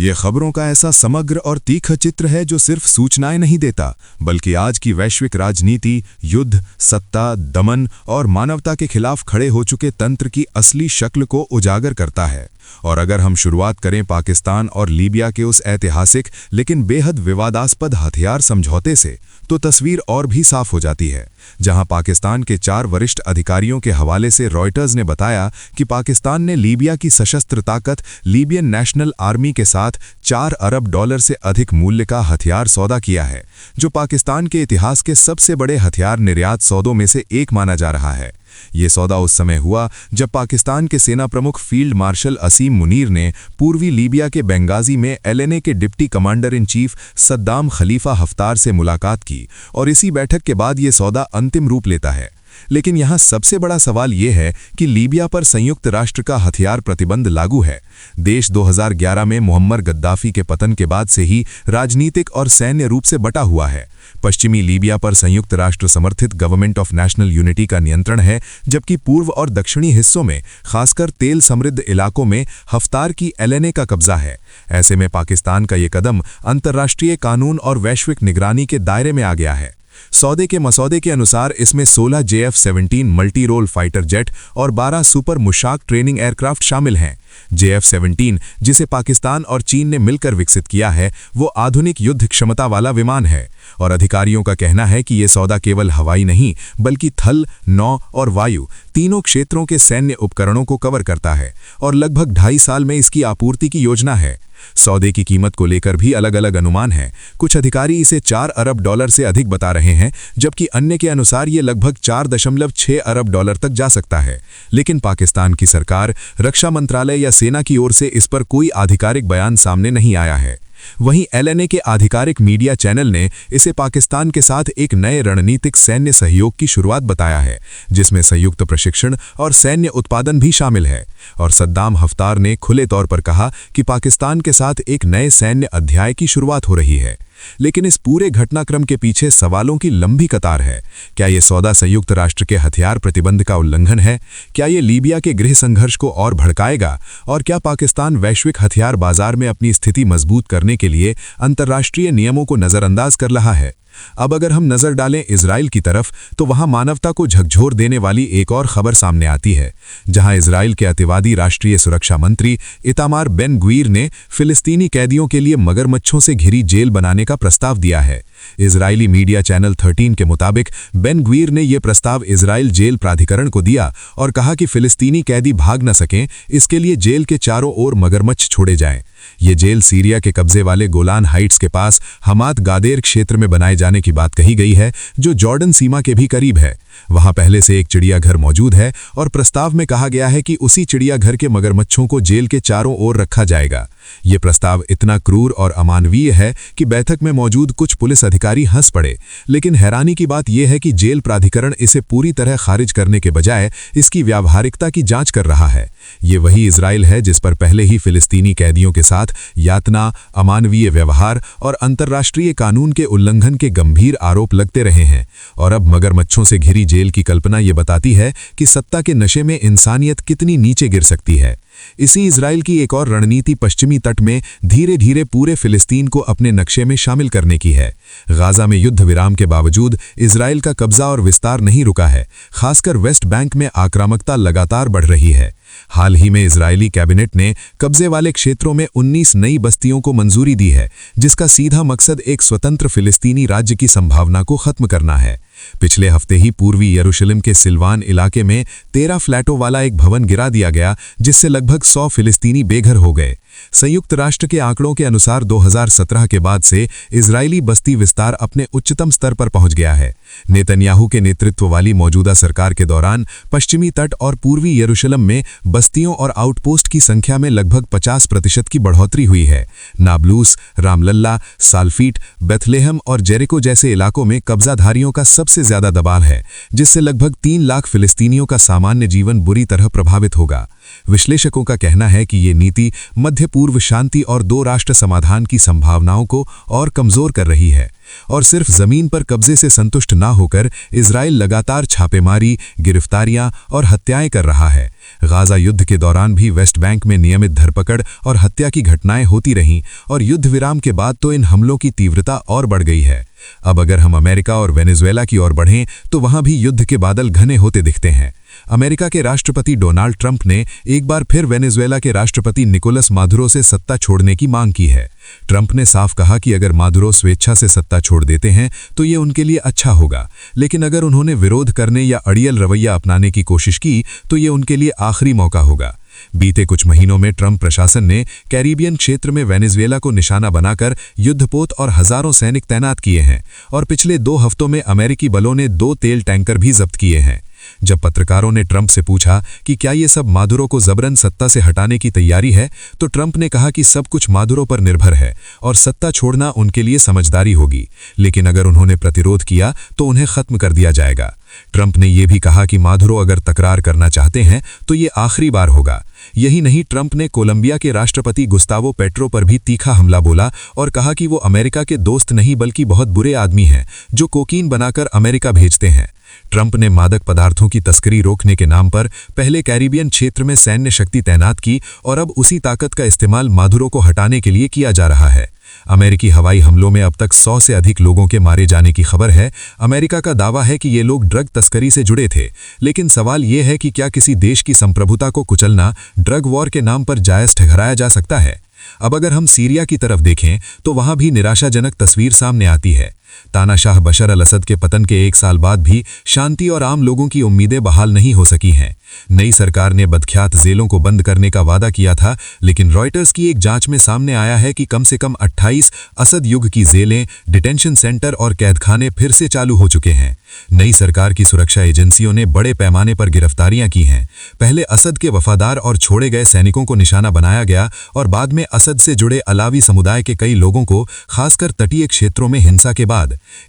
ये खबरों का ऐसा समग्र और तीखा चित्र है जो सिर्फ सूचनाएं नहीं देता, बल्कि आज की वैश्विक राजनीति, युद्ध, सत्ता, दमन और मानवता के खिलाफ खड़े हो चुके तंत्र की असली शक्ल को उजागर करता है। और अगर हम शुरुआत करें पाकिस्तान और लीबिया के उस ऐतिहासिक लेकिन बेहद विवादास्पद हथियार समझौते से, तो तस्वीर और भी साफ हो जाती है। जहां पाकिस्तान के 4 वरिष्ठ अधिकारियों के हवाले से रॉयटर्स ने बताया कि पाकिस्तान ने लीबिया की सशस्त्र ताकत लीबियन नेशनल आर्मी के साथ $4 अरब से अधिक मूल्य का हथियार सौदा किया है, जो पाकिस्तान के इतिहास के सबसे बड़े हथियार निर्यात सौदों में से एक माना जा रहा है। ये सौदा उस समय हुआ जब पाकिस्तान के सेना प्रमुख फील्ड मार्शल असीम मुनीर ने पूर्वी लीबिया के बेंगाजी में LNA के deputy commander in chief Saddam Khalifa Haftar से मुलाकात की, और इसी बैठक के बाद ये सौदा अंतिम रूप लेता है। लेकिन यहाँ सबसे बड़ा सवाल ये है कि लीबिया पर संयुक्त राष्ट्र का हथियार प्रतिबंध लागू है। देश 2011 में मुअम्मर गद्दाफी के पतन के बाद से ही राजनीतिक और सैन्य रूप से बटा हुआ है। पश्चिमी लीबिया पर संयुक्त राष्ट्र समर्थित गवर्नमेंट ऑफ नेशनल यूनिटी का नियंत्रण है, जबकि पूर्व और दक्षिणी हिस्सों में, खासकर तेल समृद्ध इलाकों में, हफ्तार की LNA का कब्जा है। ऐसे में पाकिस्तान का ये कदम अंतर्राष्ट्रीय कानून और वैश्विक निगरानी के दायरे में आ गया है। सौदे के मसौदे के अनुसार इसमें 16 JF-17 multi role fighter jet और 12 सुपर मुशाक ट्रेनिंग एयरक्राफ्ट शामिल हैं। JF-17, जिसे पाकिस्तान और चीन ने मिलकर विकसित किया है, वो आधुनिक युद्ध क्षमता वाला विमान है, और अधिकारियों का कहना है कि ये सौदा केवल हवाई नहीं बल्कि थल, नौ और वायु तीनों क्षेत्रों के सैन्य उपकरणों को कवर करता है, और लगभग 2.5 साल में इसकी आपूर्ति की योजना है। सौदे की कीमत को लेकर भी अलग अलग अनुमान हैं। कुछ अधिकारी इसे $4 अरब से अधिक बता रहे हैं, जबकि अन्य के अनुसार ये लगभग $4.6 अरब तक जा सकता है। लेकिन पाकिस्तान की सरकार, रक्षा मंत्रालय या सेना की ओर से इस पर कोई आधिकारिक बयान सामने नहीं आया है। वहीं LNA के आधिकारिक मीडिया चैनल ने इसे पाकिस्तान के साथ एक नए रणनीतिक सैन्य सहयोग की शुरुआत बताया है, जिसमें संयुक्त प्रशिक्षण और सैन्य उत्पादन भी शामिल है। और सद्दाम हफ्तार ने खुले तौर पर कहा कि पाकिस्तान के साथ एक नए सैन्य अध्याय की शुरुआत हो रही है। लेकिन इस पूरे घटनाक्रम के पीछे सवालों की लंबी कतार है। क्या ये सौदा संयुक्त राष्ट्र के हथियार प्रतिबंध का उल्लंघन है? क्या ये लीबिया के गृह संघर्ष को और भड़काएगा? और क्या पाकिस्तान वैश्विक हथियार बाजार में अपनी स्थिति मजबूत करने के लिए अंतर्राष्ट्रीय नियमों को नजरअंदाज कर रहा है? अब अगर हम नजर डालें इजराइल की तरफ, तो वहां मानवता को झकझोर देने वाली एक और खबर सामने आती है, जहां इजराइल के अतिवादी राष्ट्रीय सुरक्षा मंत्री इतामार बेन ग्वीर ने फिलिस्तीनी कैदियों के लिए मगरमच्छों से घिरी जेल बनाने का प्रस्ताव दिया है। इजरायली मीडिया चैनल 13 के मुताबिक बेन ग्वीर ने यह प्रस्ताव इजराइल जेल प्राधिकरण को दिया और कहा कि फिलिस्तीनी कैदी भाग न सकें, इसके लिए जेल के चारों ओर मगरमच्छ छोड़े जाएं। ये जेल सीरिया के कब्जे वाले गोलान हाइट्स के पास हमाद गादेर क्षेत्र में बनाए जाने की बात कही गई है, जो जॉर्डन सीमा के भी करीब है। वहां पहले से एक चिड़ियाघर मौजूद है, और प्रस्ताव में कहा गया है कि उसी चिड़ियाघर के मगरमच्छों को जेल के चारों ओर रखा जाएगा। ये प्रस्ताव इतना क्रूर और अमानवीय है कि बैठक में मौजूद कुछ पुलिस अधिकारी हंस पड़े। लेकिन हैरानी की बात यह है कि जेल प्राधिकरण इसे पूरी तरह खारिज करने के बजाय इसकी व्यावहारिकता की जांच कर रहा है। ये वही इजराइल है जिस पर पहले ही फिलिस्तीनी कैदियों के साथ यातना, अमानवीय व्यवहार और अंतर्राष्ट्रीय कानून के उल्लंघन के गंभीर आरोप लगते रहे हैं। और अब मगरमच्छों से घिरी जेल की कल्पना ये बताती है कि सत्ता के नशे में इंसानियत कितनी नीचे गिर सकती है। इसी इजराइल की एक और रणनीति पश्चिमी तट में धीरे धीरे पूरे फिलिस्तीन को अपने नक्शे में शामिल करने की है। गाजा में युद्ध विराम के बावजूद इजराइल का कब्जा और विस्तार नहीं रुका है। खासकर वेस्ट बैंक में आक्रामकता लगातार बढ़ रही है। हाल ही में इजरायली कैबिनेट ने कब्जे वाले क्षेत्रों में 19 नई बस्तियों को मंजूरी दी है, जिसका सीधा मकसद एक स्वतंत्र फिलिस्तीनी राज्य की संभावना को खत्म करना है। पिछले हफ्ते ही पूर्वी यरूशलेम के सिलवान इलाके में 13 फ्लैटों वाला एक भवन गिरा दिया गया, जिससे लगभग 100 फिलिस्तीनी बेघर हो गए। संयुक्त राष्ट्र के आंकड़ों के अनुसार 2017 के बाद से इजरायली बस्ती विस्तार अपने उच्चतम स्तर पर पहुंच गया है। नेतन्याहू के नेतृत्व वाली मौजूदा सरकार के दौरान पश्चिमी तट और पूर्वी यरूशलेम में बस्तियों और आउटपोस्ट की संख्या में लगभग 50% की बढ़ोतरी हुई है। नाब्लूस, रामलल्ला, साल्फीट, बेथलेहम और जेरिको जैसे इलाकों में कब्जाधारियों का सबसे ज्यादा दबाव है, जिससे लगभग 3 लाख फिलिस्तीनियों का सामान्य जीवन बुरी तरह प्रभावित होगा। विश्लेषकों का कहना है कि ये नीति मध्य मध्य पूर्व शांति और दो राष्ट्र समाधान की संभावनाओं को और कमजोर कर रही है। और सिर्फ जमीन पर कब्जे से संतुष्ट ना होकर इजराइल लगातार छापेमारी, गिरफ्तारियां और हत्याएं कर रहा है। गाजा युद्ध के दौरान भी वेस्ट बैंक में नियमित धरपकड़ और हत्या की घटनाएं होती रहीं और युद्ध विराम के बाद तो इन हमलों की तीव्रता और बढ़ गई है। अब अगर हम अमेरिका और वेनेजुएला की ओर बढ़ें तो वहां भी युद्ध के बादल घने होते दिखते हैं। अमेरिका के राष्ट्रपति डोनाल्ड ट्रंप ने एक बार फिर वेनेजुएला के राष्ट्रपति निकोलस मादुरो से सत्ता छोड़ने की मांग की है। ट्रंप ने साफ कहा कि अगर मादुरो स्वेच्छा से सत्ता छोड़ देते हैं तो ये उनके लिए अच्छा होगा, लेकिन अगर उन्होंने विरोध करने या अड़ियल रवैया अपनाने की कोशिश की तो ये उनके लिए आखिरी मौका होगा। बीते कुछ महीनों में ट्रंप प्रशासन ने कैरिबियन क्षेत्र में वेनेजुएला को निशाना बनाकर युद्धपोत और हजारों सैनिक तैनात किए हैं और पिछले 2 हफ्तों में अमेरिकी बलों ने 2 तेल टैंकर भी जब्त किए हैं। जब पत्रकारों ने ट्रंप से पूछा कि क्या ये सब मादुरो को जबरन सत्ता से हटाने की तैयारी है, तो ट्रंप ने कहा कि सब कुछ मादुरो पर निर्भर है और सत्ता छोड़ना उनके लिए समझदारी होगी, लेकिन अगर उन्होंने प्रतिरोध किया तो उन्हें खत्म कर दिया जाएगा। ट्रंप ने यह भी कहा कि मादुरो अगर तकरार करना चाहते हैं तो ये आखिरी बार होगा। यही नहीं, ट्रंप ने कोलंबिया के राष्ट्रपति गुस्तावो पेट्रो पर भी तीखा हमला बोला और कहा कि वो अमेरिका के दोस्त नहीं बल्कि बहुत बुरे आदमी हैं जो कोकीन बनाकर अमेरिका भेजते हैं। ट्रंप ने मादक पदार्थों की तस्करी रोकने के नाम पर पहले कैरिबियन क्षेत्र में सैन्य शक्ति तैनात की और अब उसी ताकत का इस्तेमाल मादुरो को हटाने के लिए किया जा रहा है। अमेरिकी हवाई हमलों में अब तक 100 से अधिक लोगों के मारे जाने की खबर है। अमेरिका का दावा है कि ये लोग ड्रग तस्करी से जुड़े थे, लेकिन सवाल ये है कि क्या किसी देश की संप्रभुता को कुचलना ड्रग वॉर के नाम पर जायज ठहराया जा सकता है? अब अगर हम सीरिया की तरफ देखें तो वहां भी निराशाजनक तस्वीर सामने आती है। तानाशाह बशर अल असद के पतन के 1 साल बाद भी शांति और आम लोगों की उम्मीदें बहाल नहीं हो सकी हैं। नई सरकार ने बदख्यात जेलों को बंद करने का वादा किया था, लेकिन रॉयटर्स की एक जांच में सामने आया है कि कम से कम 28 असद युग की जेलें, डिटेंशन सेंटर और कैदखाने फिर से चालू हो चुके हैं। नई सरकार की सुरक्षा एजेंसियों ने बड़े पैमाने पर गिरफ्तारियां की हैं। पहले असद के वफादार और छोड़े गए सैनिकों को निशाना बनाया गया और बाद में असद से जुड़े अलावी समुदाय के कई लोगों को, खासकर तटीय क्षेत्रों में हिंसा के बाद।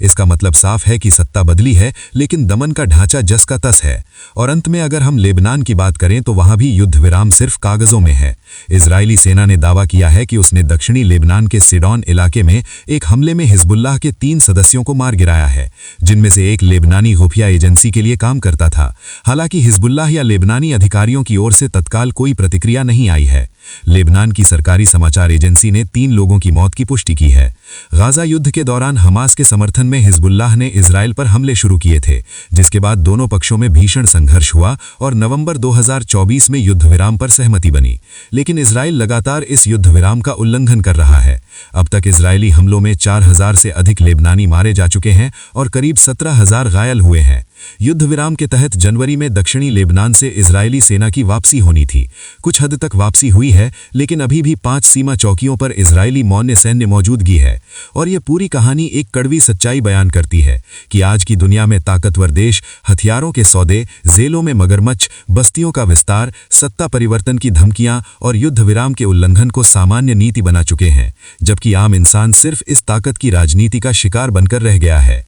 इसका मतलब साफ है कि सत्ता बदली है, लेकिन दमन का ढांचा जस का तस है। और अंत में अगर हम लेबनान की बात करें तो वहां भी युद्ध विराम सिर्फ कागजों में है। इजरायली सेना ने दावा किया है कि उसने दक्षिणी लेबनान के सिडॉन इलाके में एक हमले में हिजबुल्लाह के 3 सदस्यों को मार गिराया है, जिनमें से एक लेबनानी खुफिया एजेंसी के लिए काम करता था। हालांकि हिजबुल्लाह या लेबनानी अधिकारियों की ओर से तत्काल कोई प्रतिक्रिया नहीं आई है। लेबनान की सरकारी समाचार एजेंसी ने 3 लोगों की मौत की पुष्टि की है। गाजा युद्ध के दौरान हमास के समर्थन में हिजबुल्लाह ने इजराइल पर हमले शुरू किए थे, जिसके बाद दोनों पक्षों में भीषण संघर्ष हुआ और नवंबर 2024 में युद्ध विराम पर सहमति बनी। लेकिन इजराइल लगातार इस युद्ध विराम का उल्लंघन कर रहा है। अब तक इजरायली हमलों में 4000 से अधिक लेबनानी मारे जा चुके हैं और करीब 17,000 घायल हुए हैं। युद्ध विराम के तहत जनवरी में दक्षिणी लेबनान से इजरायली सेना की वापसी होनी थी। कुछ हद तक वापसी हुई है, लेकिन अभी भी 5 सीमा चौकियों पर इजरायली मौन्य सैन्य मौजूदगी है। और यह पूरी कहानी एक कड़वी सच्चाई बयान करती है कि आज की दुनिया में ताकतवर देश हथियारों के सौदे, जेलों में मगरमच्छ, बस्तियों का विस्तार, सत्ता परिवर्तन की धमकियां और युद्ध विराम के उल्लंघन को सामान्य नीति बना चुके हैं, जबकि आम इंसान सिर्फ इस ताकत की राजनीति का शिकार बनकर रह गया है।